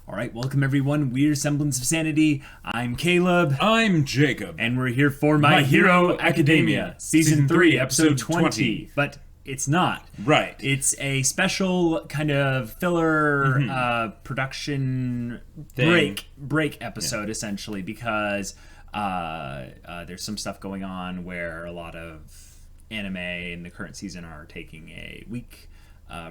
Alright, welcome everyone. We're Semblance of Sanity. I'm Caleb. I'm Jacob. And we're here for My Hero Academia, Season 3, Episode 20. But it's not. Right. It's a special kind of filler production break episode, essentially, because there's some stuff going on where a lot of anime in the current season are taking a week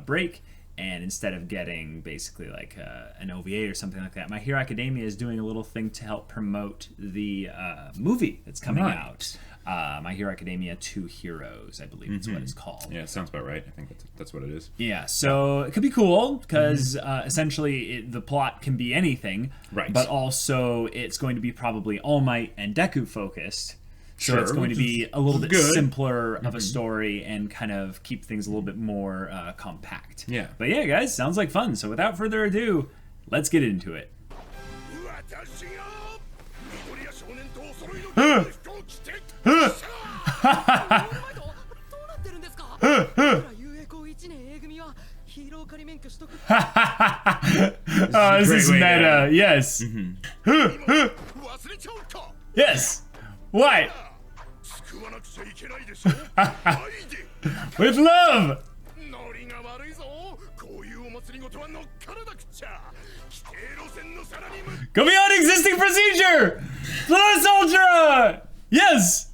break. And instead of getting basically like an OVA or something like that, My Hero Academia is doing a little thing to help promote the movie that's coming out. My Hero Academia 2 Heroes, I believe is what it's called. Yeah, sounds about right. I think that's what it is. Yeah, so it could be cool because essentially the plot can be anything. Right. But also it's going to be probably All Might and Deku focused. So Sure, it's going to be a little bit good. simpler of a story and kind of keep things a little bit more compact. Yeah. But yeah, guys, sounds like fun. So without further ado, let's get into it. Oh, this is meta. Yes. Yes. What? With love! Go beyond existing procedure! Plus Ultra! Yes!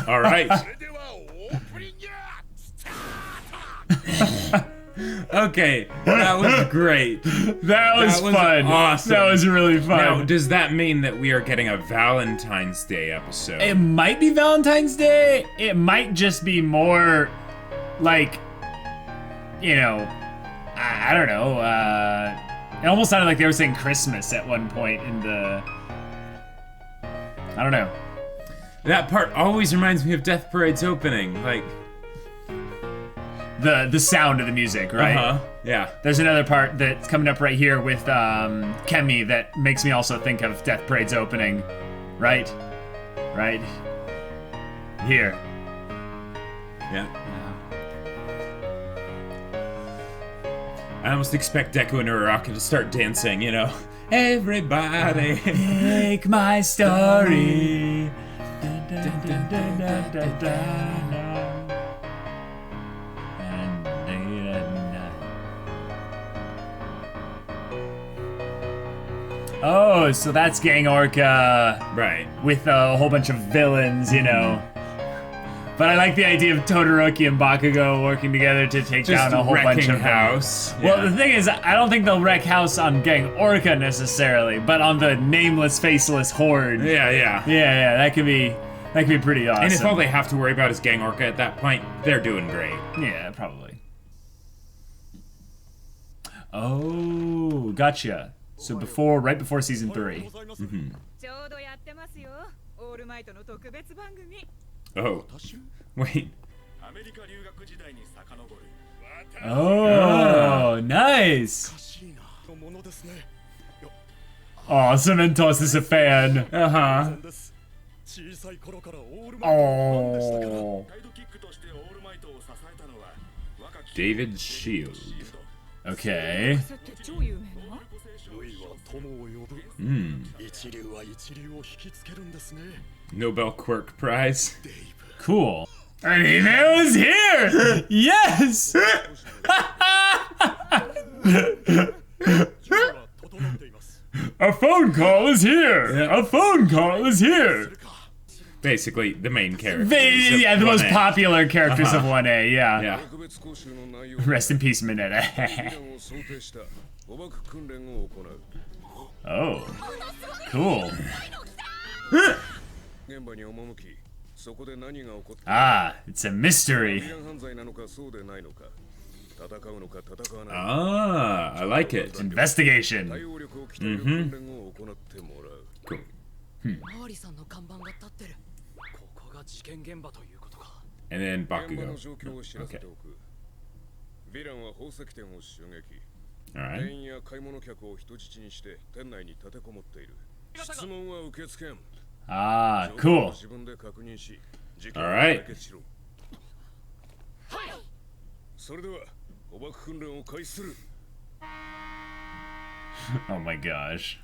Alright. Okay, that was great. That was fun. Awesome. That was really fun. Now, does that mean that we are getting a Valentine's Day episode? It might be Valentine's Day. It might just be more like, you know, I don't know. It almost sounded like they were saying Christmas at one point in the... I don't know. That part always reminds me of Death Parade's opening. Like... The sound of the music, right? Yeah. There's another part that's coming up right here with Kemi that makes me also think of Death Parade's opening. Right? Right? Here. Yeah. I almost expect Deku and Uraraka to start dancing, you know. Everybody. Make my story. Dun, dun, dun, dun, dun, dun, dun, dun. Oh, so that's Gang Orca. Right. With a whole bunch of villains, you know. But I like the idea of Todoroki and Bakugo working together to take down a whole bunch of house. Well, the thing is, I don't think they'll wreck house on Gang Orca necessarily, but on the nameless, faceless horde. Yeah. Yeah, that could be pretty awesome. And if all they have to worry about is Gang Orca at that point, they're doing great. Yeah, probably. Oh, gotcha. So right before season 3. Oh, wait. Oh, nice. Oh, Cementos is a fan. Oh. David Shield. Okay. Nobel Quirk Prize. Cool. Anime's here! Yes! A phone call is here! A phone call is here! Basically, the main characters. The most popular characters of 1A, yeah. Yeah. Rest in peace, Mineta. Oh. Cool. Ah, it's a mystery. Ah, I like it. Investigation. Cool. And then Bakugo. Okay. Alright. Ah, cool. Oh my gosh.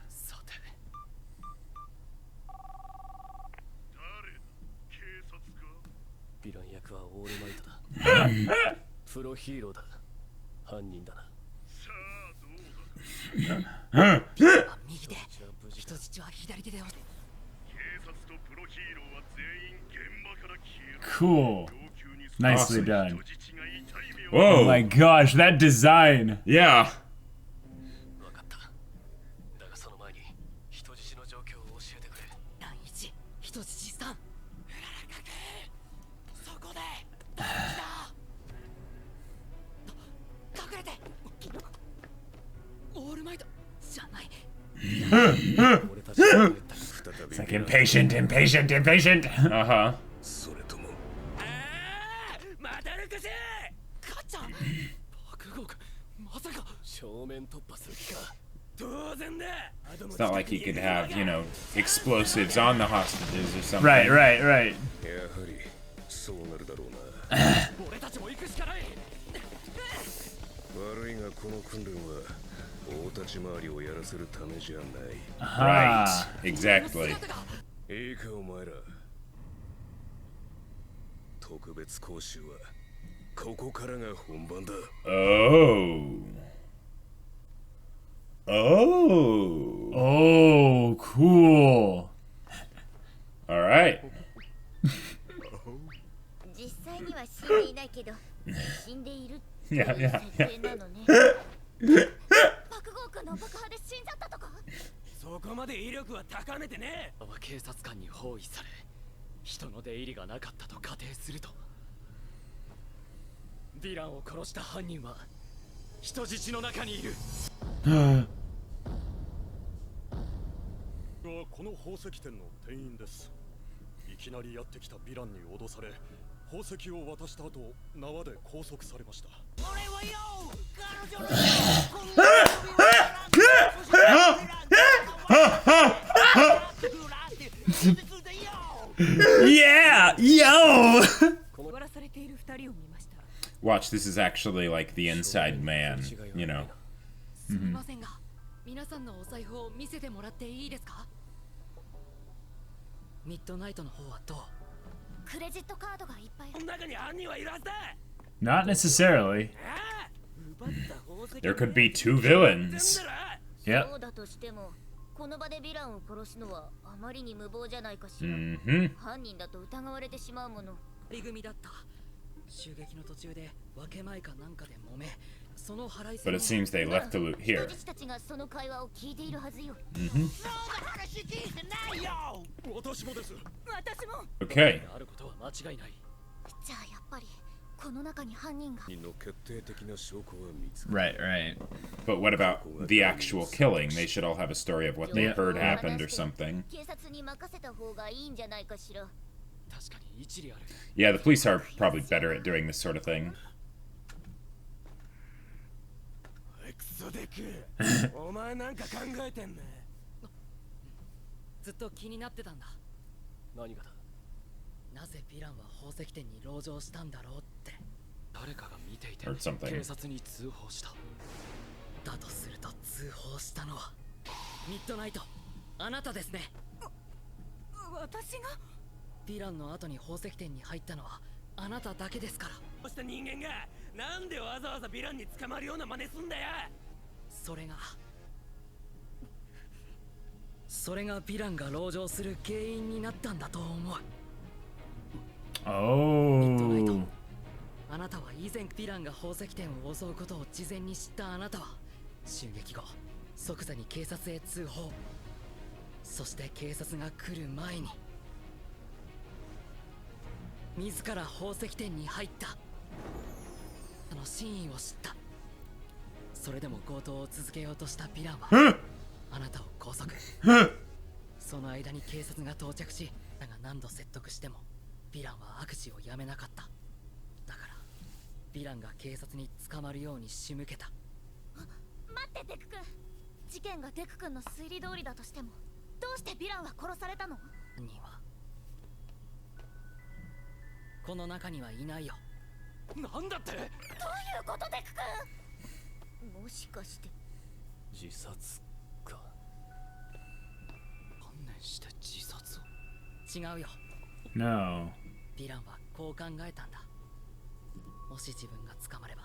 ヴィラン役はオールマイトだ。プロヒーローだ。犯人だな。右手、人質は左手で押す。 Cool. Nicely done. Whoa. Oh my gosh, that design. Yeah. 分かった。だがその前に人質の状況を教えてくれ。第一、人質さん。そこで。隠れて。オールマイトじゃない。 俺たちが帰ったら It's like impatient, impatient, impatient. Uh-huh. それとも。また抜かせ。母ちゃん。爆豪か。まさか正面突破する気か。当然だ。 It's not like he could have, you know, explosives on the hostages or something. Right, right, right. やはりそうなるだろうな。俺たちも行くしかない。悪いがこの訓練は大立ち回りをやらせるためじゃない。 Right. Ah. Exactly. いいかお前ら。特別講習はここからが本番だ。 Oh. Oh. Oh, cool. All right. 実際には死んでいないけど死んでいるっていう Yeah, yeah, 設 yeah. 定なのね。爆豪君の爆破で死んじゃったとか。そこまで威力は高めてね。警察官に包囲され、人の出入りがなかったと仮定すると、ヴィランを殺した犯人は人質の中にいる。この宝石店の店員です。いきなりやってきたヴィランに脅され、宝石を渡した後、縄で拘束されました。俺はよ、彼女 Yeah, yo. 終わらされている二人を見ました。 Watch, this is actually like the inside man, you know. すみませんが、皆さんのお財布を見せてもらっていいですか？ミッドナイトの方はどう？クレジットカードがいっぱいある。中に犯人はいるはずだ。 Not necessarily. 奪った宝石 There could be two villains. そ Yep. うだとしてもこの場でヴィランを殺すのはあまりに無謀じゃないかしら。 Mm-hmm. 犯人だと疑われてしまうもの。り組だった。襲撃の途中で分け前かなんかで揉め、その払い But it seems they left the loot 人 here. 質たちがその会話を聞いているはずよ。 Mm-hmm. 話聞いてないよ。私もです。私も。 Okay. あることは間違いない。じゃあやっぱりこの中に犯人が。の決定的な証拠は見つか Right, right. But what about the actual killing? They should all have a story of what they Yeah. heard happened or something. 警察に任せた方がいいんじゃないかしら。確かに一理ある。 Yeah, the police are probably better at doing this sort of thing. クソデク。お前なんか考えてんね。ずっと気になってたんだ。何がだ。なぜヴィランは宝石店に籠城したんだろうって。誰かが見ていて Heard something. 警察に通報した。だとすると通報したのはミッドナイト、あなたですね。私が？ヴィランの後に宝石店に入ったのはあなただけですから。そうした人間がなんでわざわざヴィランに捕まるような真似すんだよ。それがヴィランが籠城する原因になったんだと思う。 Oh. あなたは以前ヴィランが宝石店を襲うことを事前に知ったあなたは襲撃後即座に警察へ通報。そして警察が来る前に自ら宝石店に入った。その真意を知った。それでも強盗を続けようとしたヴィランはあなたを拘束。その間に警察が到着し、だが何度説得してもヴィランは悪事をやめなかった。だからヴィランが警察に捕まるように仕向けた。待ってデク君。事件がデク君の推理通りだとしてもどうしてヴィランは殺されたの？犯人はこの中にはいないよ。なんだって。どういうことデク君。もしかして自殺か。観念して自殺を。違うよ。 No. ヴィランはこう考えたんだ。もし自分が捕まれば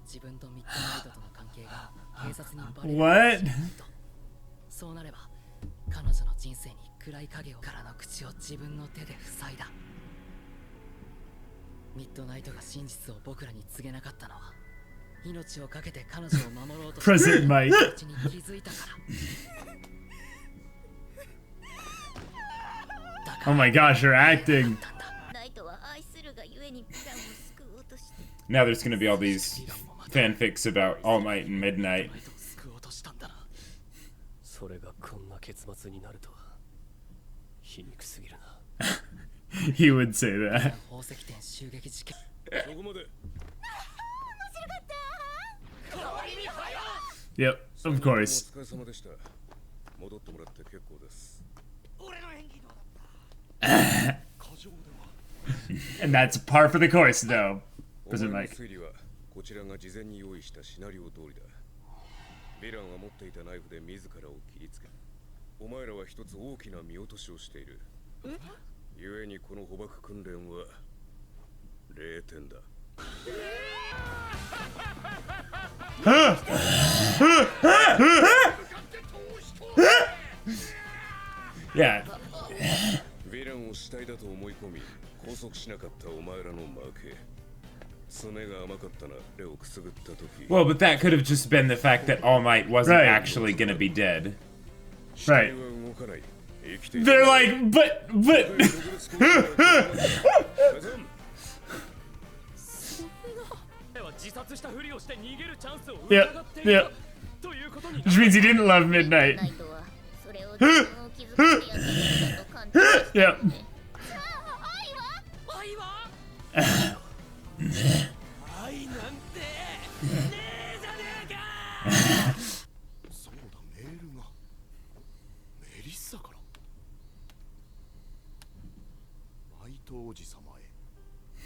自分とミッドナイトとの関係が警察にバレる What? そうなれば彼女の人生に暗い影をからの口を自分の手で塞いだ。ミッドナイトが真実を僕らに告げなかったのは命を懸けて彼女を守ろうとして President Mike. うちに気づいたから。 Oh my gosh, you're acting. ナイトは愛するがゆえにヴィランを救おうとして。 Now there's gonna be all these fanfics about All Might and Midnight. 救おうとしたんだな。それがこんな結末になるとは皮肉すぎるな。He would say that. 宝石店襲撃事件。そこまで。 Yep, of お course. 疲れ様でした。戻ってもらって結構です。俺の演技どうだった。過剰では。 And that's par for the course, though. お President 前の Mike. 推理はこちらが事前に用意したシナリオ通りだ。ヴィランは持っていたナイフで自らを切りつけ、お前らは一つ大きな見落としをしている。故にこの捕獲訓練は0点だ。 Yeah. ヴィランを死体だと思い込み拘束しなかったお前らの負け。爪が甘かったな、レをくすぐった時。 Well, but that could have just been the fact that All Might wasn't Right. actually gonna be dead. 死体 Right. は動かない。生きている。 They're like, but. は自殺したふりをして逃げるチャンスを Yep, 疑っている yep. ということに。 Which means he didn't love Midnight. ナイトはそれを自分を傷つけてやったことだと勘違いしている Yep. ね。じゃあ愛は愛なんてねえじゃねえか。そうだ、メールがメリッサからマイトおじさまへ。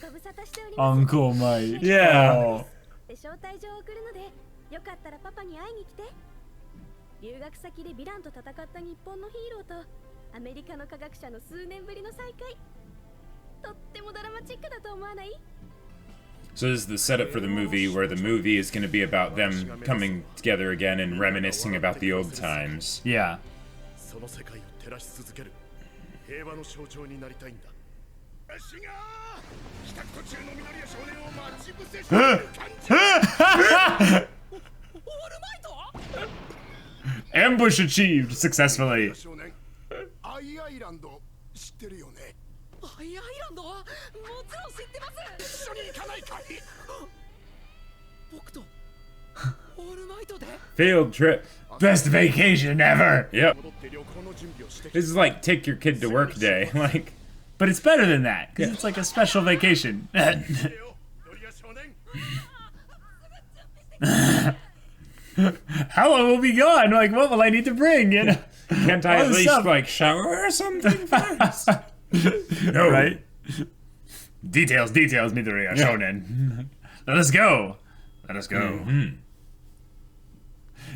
ご無沙汰しております。 Uncle Mike. Yeah. Oh. 招待状を送るので、よかったらパパに会いに来て。留学先でヴィランと戦った日本のヒーローとアメリカの科学者の数年ぶりの再会。とってもドラマチックだと思わない？ So this is the setup for the movie, where the movie is gonna be about them coming together again and reminiscing about the old times. Yeah. その世界を照らし続ける平和の象徴になりたいんだ。私が帰宅途中の緑谷少年を待ち伏せしている感じ。 Ambush achieved successfully. 少年、アイアイランド知ってるよね。アイアイランドはもちろん知ってます。一緒に行かないかい？僕とオールマイトで。 Field trip. Best vacation ever. Yep. 戻って旅行の準備をしてき This is like take your kid to work day. Like, But it's better than that, because it's like a special vacation. てよ、緑谷少年。 How long will be gone? Like, what will I need to bring? You know? can't I All at this least stuff. like shower or something first? No. Right? Details, Midoriya Shonen. Let us go. Let us go.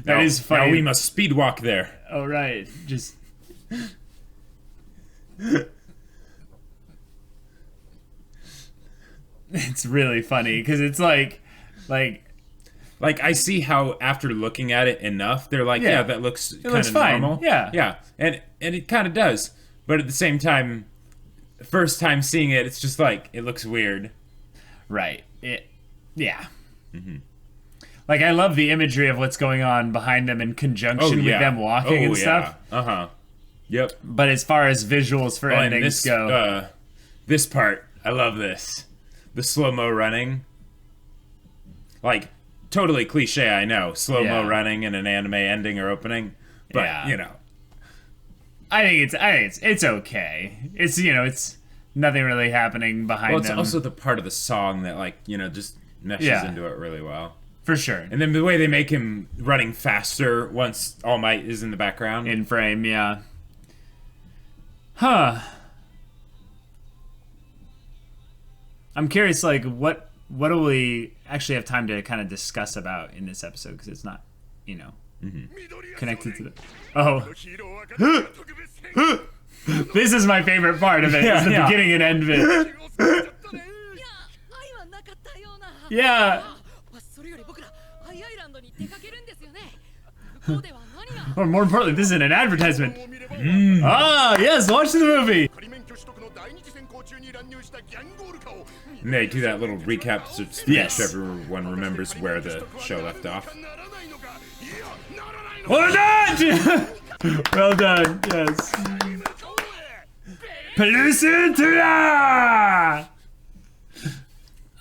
That Now- is funny. Now we must speed walk there. Oh, right. Just. It's really funny because it's like, Like I see how after looking at it enough, they're like, Yeah. yeah, that looks kind looks of fine. normal. Yeah. yeah, and it kind of does. But at the same time, first time seeing it, it's just like it looks weird. right. Yeah. Like, I love the imagery of what's going on behind them in conjunction with them walking and stuff. Uh huh. Yep. But as far as visuals for And endings this go, this part, I love this. The slow mo running. Like totally cliche, I know. Slow mo Yeah. running in an anime ending or opening, but Yeah. you know. I think it's okay. It's, you know, it's nothing really happening behind Well, it's them. also the part of the song that like just meshes Yeah. into it really well. For sure. And then the way they make him running faster once All Might is in the background. In frame, yeah. Huh. I'm curious, like, what what do we actually have time to kind of discuss about in this episode? Because it's not, connected to the... Oh. This is my favorite part of it. It's the beginning and end bit. Yeah. Or more importantly, this isn't an advertisement. Ah, yes, watch the movie. And they do that little recap speech. Yes. So everyone remembers where the show left off. Well done! Well done, yes. Pelucintra!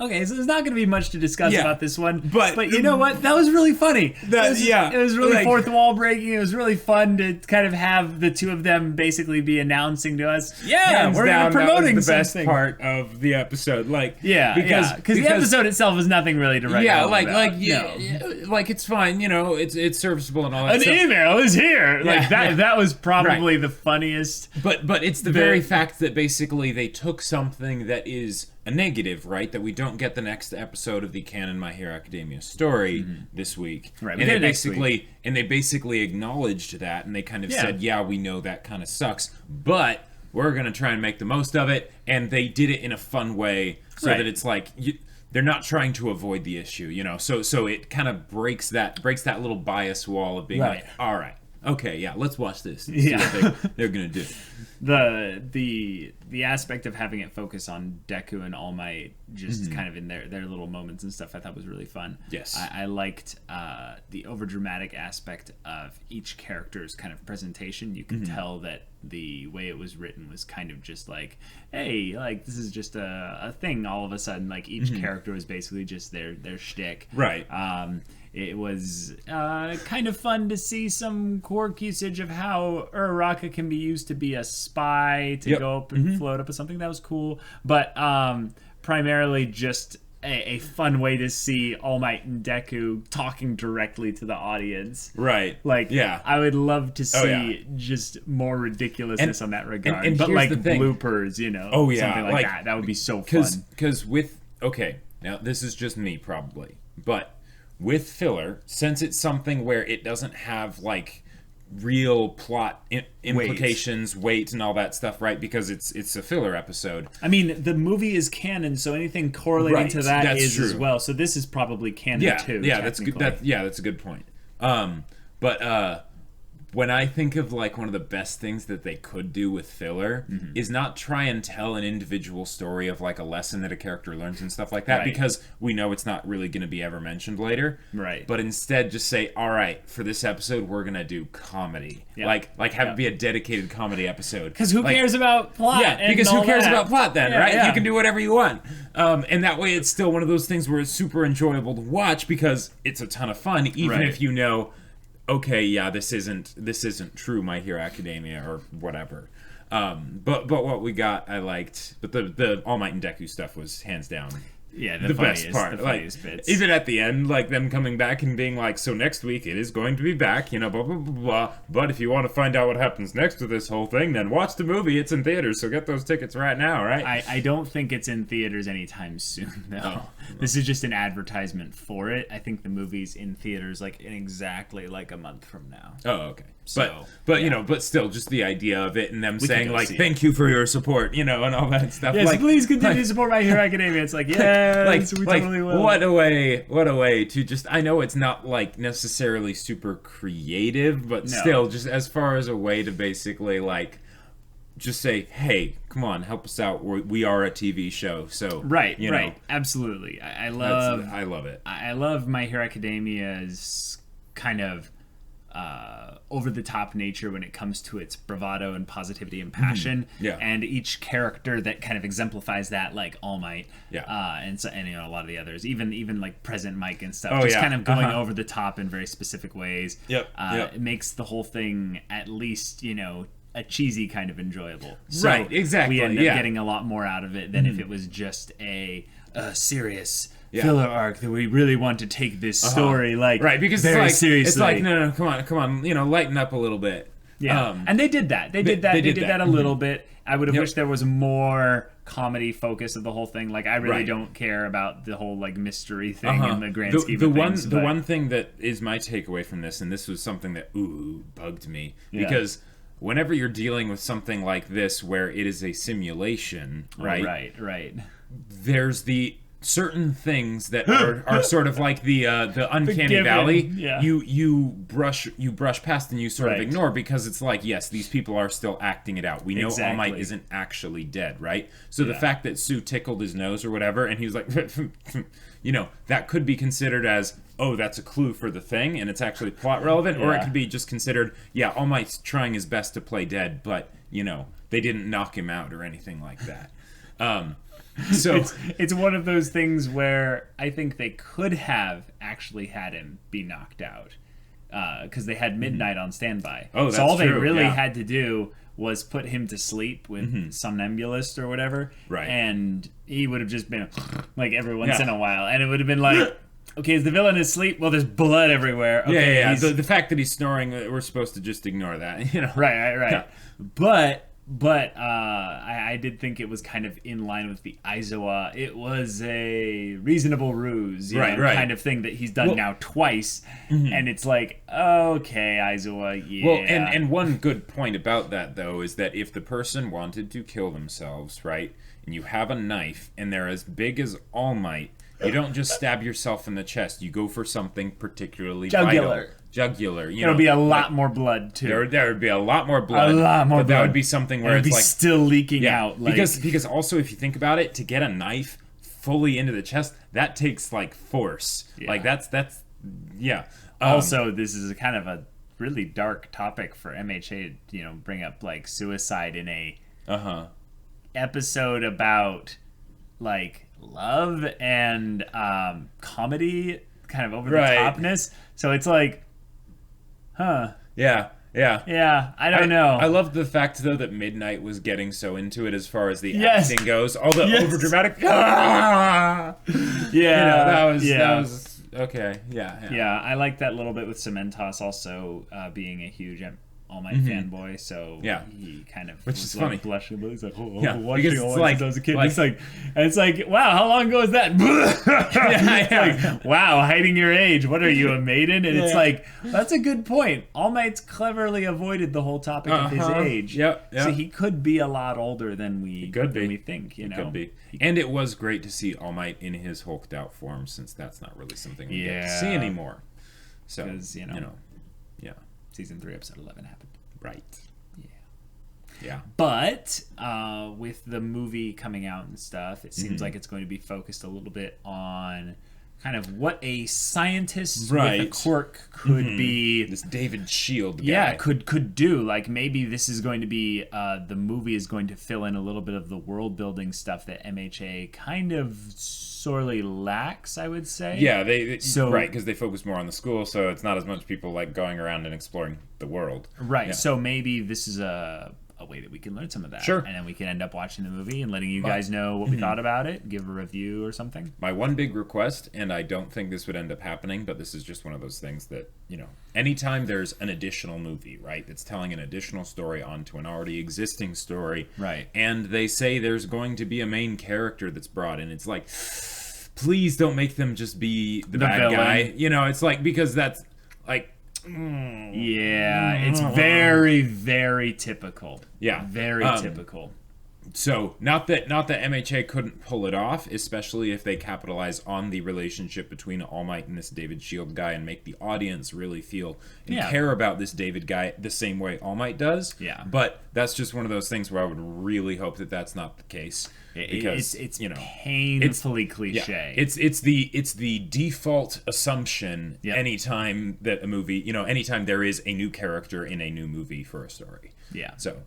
Okay, so there's not going to be much to discuss about this one, but you know what? That was really funny. It was really fourth wall breaking. It was really fun to kind of have the two of them basically be announcing to us, we're promoting the best something. part of the episode. Because the episode itself is nothing really to write home about. It's fine. It's serviceable and all that. An stuff. email is here. That was probably the funniest. But it's the very fact that basically they took something that is a negative, right? That we don't get the next episode of the canon My Hero Academia story this week. Right. And they basically acknowledged that, and they kind of said, we know that kind of sucks, but we're going to try and make the most of it. And they did it in a fun way so that it's like... they're not trying to avoid the issue, So it kind of breaks that little bias wall of being like, all right, okay, let's watch this. And see what they're gonna do. The aspect of having it focus on Deku and All Might, just kind of in their little moments and stuff, I thought was really fun. Yes, I liked the overdramatic aspect of each character's kind of presentation. You can tell that the way it was written was kind of just like, hey, like this is just a thing. All of a sudden, like each character was basically just their shtick. Right. It was kind of fun to see some quirk usage of how Uraraka can be used to be a spy to go up and float up or something. That was cool. But primarily just a fun way to see All Might and Deku talking directly to the audience. Right. I would love to see just more ridiculousness on that regard. But like bloopers, something like that. That would be so fun. Because now this is just me probably, but with filler, since it's something where it doesn't have like real plot implications, weight, and all that stuff, right? Because it's a filler episode. I mean, the movie is canon, so anything correlating to that is true. As well. So this is probably canon too. Yeah, that's good. That's a good point. But when I think of like one of the best things that they could do with filler is not try and tell an individual story of like a lesson that a character learns and stuff like that, because we know it's not really going to be ever mentioned later. Right. But instead just say, all right, for this episode, we're going to do comedy. Yep. Like have it be a dedicated comedy episode. Because who cares about plot? Yeah, because who cares about plot then, right? Yeah. You can do whatever you want. And that way it's still one of those things where it's super enjoyable to watch because it's a ton of fun, even if you know, okay, this isn't true My Hero Academia or whatever. But what we got, I liked. But the All Might and Deku stuff was hands down the best part. The funniest bits. Even at the end, like them coming back and being like, so next week it is going to be back, blah, blah, blah, blah. But if you want to find out what happens next to this whole thing, then watch the movie. It's in theaters, so get those tickets right now, right? I don't think it's in theaters anytime soon, though. This is just an advertisement for it. I think the movie's in theaters like in exactly like a month from now. Oh, okay. But still, just the idea of it and them saying like, "Thank you for your support," and all that stuff. Yes, like, please continue to support My Hero Academia. It's like, yes, we totally will. What a way to just. I know it's not like necessarily super creative, but still, just as far as a way to basically like, just say, "Hey, come on, help us out. We are a TV show." So right, absolutely. I love it. I love My Hero Academia's kind of over-the-top nature when it comes to its bravado and positivity and passion, and each character that kind of exemplifies that, like All Might, and a lot of the others, even like Present Mike and stuff, kind of going over the top in very specific ways. It makes the whole thing at least a cheesy kind of enjoyable. So right, exactly. We end up getting a lot more out of it than if it was just a serious filler arc that we really want to take this story because very seriously. It's like no, come on, lighten up a little bit. Yeah, and they did that. They did that a little bit. I would have wished there was more comedy focus of the whole thing. Like, I really don't care about the whole like mystery thing in the grand scheme of things. The one thing that is my takeaway from this, and this was something that bugged me, because whenever you're dealing with something like this where it is a simulation, right? Right. There's the certain things that are sort of like the uncanny valley. Yeah. You brush past and you sort of ignore, because it's like, yes, these people are still acting it out. We know All Might isn't actually dead, right? So the fact that Sue tickled his nose or whatever, and he was like, you know, that could be considered as, oh, that's a clue for the thing, and it's actually plot relevant, or it could be just considered, All Might's trying his best to play dead, but, you know, they didn't knock him out or anything like that. So it's one of those things where I think they could have actually had him be knocked out, because they had Midnight on standby. Oh, that's so all they true, really had to do was put him to sleep with Somnambulist or whatever, right? And he would have just been like every once in a while, and it would have been like, okay, is the villain asleep? Well, there's blood everywhere. Okay, yeah. The fact that he's snoring, we're supposed to just ignore that, you know? Right. Yeah. But I did think it was kind of in line with the Aizawa. It was a reasonable ruse, you know, kind of thing that he's done now twice. And it's like, okay, Aizawa, yeah. Well, and one good point about that, though, is that if the person wanted to kill themselves, right, and you have a knife, and they're as big as All Might, you don't just stab yourself in the chest. You go for something particularly vital. Jugular. There'll be a lot more blood too. There would be a lot more blood. But that would be something where it's like still leaking out. Like, because also, if you think about it, to get a knife fully into the chest, that takes like force. Yeah. Like that's also, this is a kind of a really dark topic for MHA. You know, bring up like suicide in a episode about like love and comedy, kind of over the topness. So it's like, Yeah, I don't know. I love the fact, though, that Midnight was getting so into it as far as the acting goes. All the overdramatic. You know, that was okay. Yeah. I like that little bit with Cementos also being a huge All Might fanboy. So he kind of, which is funny, blushing, but he's like, watching All Might since I was a kid. It's like, wow, how long ago was that? Like, wow, hiding your age. What are you, a maiden? And it's like, that's a good point. All Might's cleverly avoided the whole topic of his age. So he could be a lot older than we think. You know, could be. And it was great to see All Might in his hulked out form, since that's not really something we get to see anymore. So, you know. Season 3, episode 11 happened. Right. Yeah. But with the movie coming out and stuff, it seems like it's going to be focused a little bit on kind of what a scientist with a quirk could be. This David Shield guy. Yeah, could do. Like, maybe this is going to be, the movie is going to fill in a little bit of the world building stuff that MHA kind of sorely lacks, I would say. Yeah, because they focus more on the school, so it's not as much people like going around and exploring the world. Right. Yeah. So maybe this is a way that we can learn some of that. Sure. And then we can end up watching the movie and letting you guys know what we thought about it, give a review or something. My one big request, and I don't think this would end up happening, but this is just one of those things that, you know, anytime there's an additional movie, right, that's telling an additional story onto an already existing story, right, and they say there's going to be a main character that's brought in, it's like, please don't make them just be the bad villain guy. You know, it's like, because that's like, it's very, very typical. Yeah, very typical. So not that MHA couldn't pull it off, especially if they capitalize on the relationship between All Might and this David Shield guy and make the audience really feel and care about this David guy the same way All Might does. Yeah. But that's just one of those things where I would really hope that that's not the case. Because it's you know, painfully cliche. Yeah, it's the default assumption anytime that a movie, you know, anytime there is a new character in a new movie for a story. Yeah. So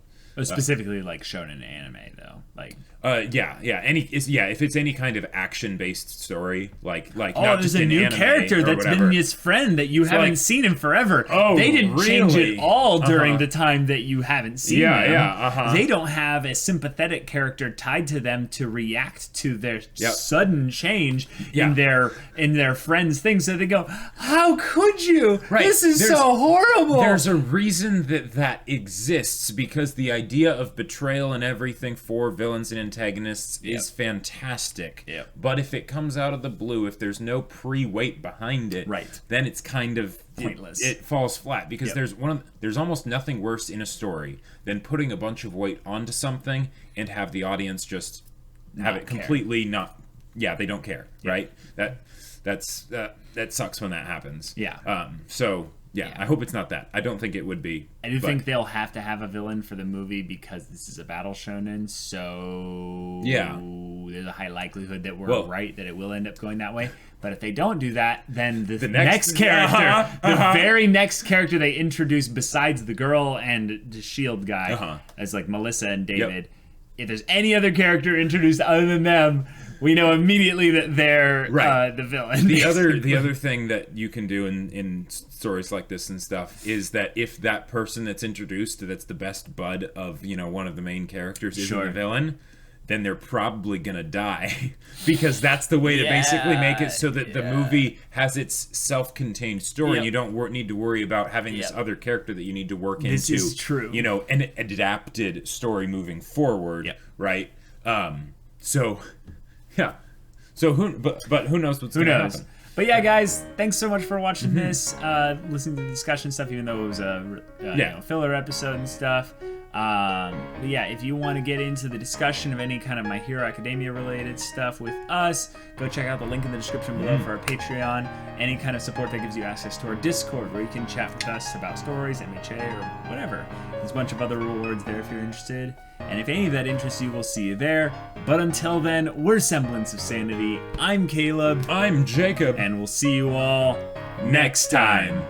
Specifically, like shonen anime, though. Like, if it's any kind of action-based story, like not there's just a an new anime character or that's whatever. been his friend that you haven't seen in forever. Oh, they didn't change really? it all during the time that you haven't seen them. They don't have a sympathetic character tied to them to react to their sudden change in their friend's thing. So they go, "How could you? Right. This is so horrible." There's a reason that exists, because the idea of betrayal and everything for villains and antagonists is fantastic. Yep. But if it comes out of the blue, if there's no pre-weight behind it, then it's kind of pointless. It falls flat, because there's almost nothing worse in a story than putting a bunch of weight onto something and have the audience just have it completely they don't care, right? That sucks when that happens. I hope it's not that. I don't think it would be. I do think they'll have to have a villain for the movie because this is a battle shonen, so there's a high likelihood that we're right, that it will end up going that way. But if they don't do that, then the next character, the very next character they introduce besides the girl and the shield guy, as like Melissa and David, if there's any other character introduced other than them, we know immediately that they're the villain. The other thing that you can do in stories like this and stuff is that if that person that's introduced, that's the best bud of one of the main characters, isn't the villain, then they're probably gonna die, because that's the way to basically make it so that the movie has its self-contained story, and you don't need to worry about having this other character that you need to work this into. Is true. An adapted story moving forward, right? So who knows what's going to happen? But yeah, guys, thanks so much for watching this, listening to the discussion stuff, even though it was a filler episode and stuff. But yeah, if you want to get into the discussion of any kind of My Hero Academia related stuff with us, go check out the link in the description below for our Patreon. Any kind of support that gives you access to our Discord, where you can chat with us about stories, MHA, or whatever. There's a bunch of other rewards there if you're interested. And if any of that interests you, we'll see you there. But until then, we're Semblance of Sanity. I'm Caleb. I'm Jacob. And we'll see you all next time.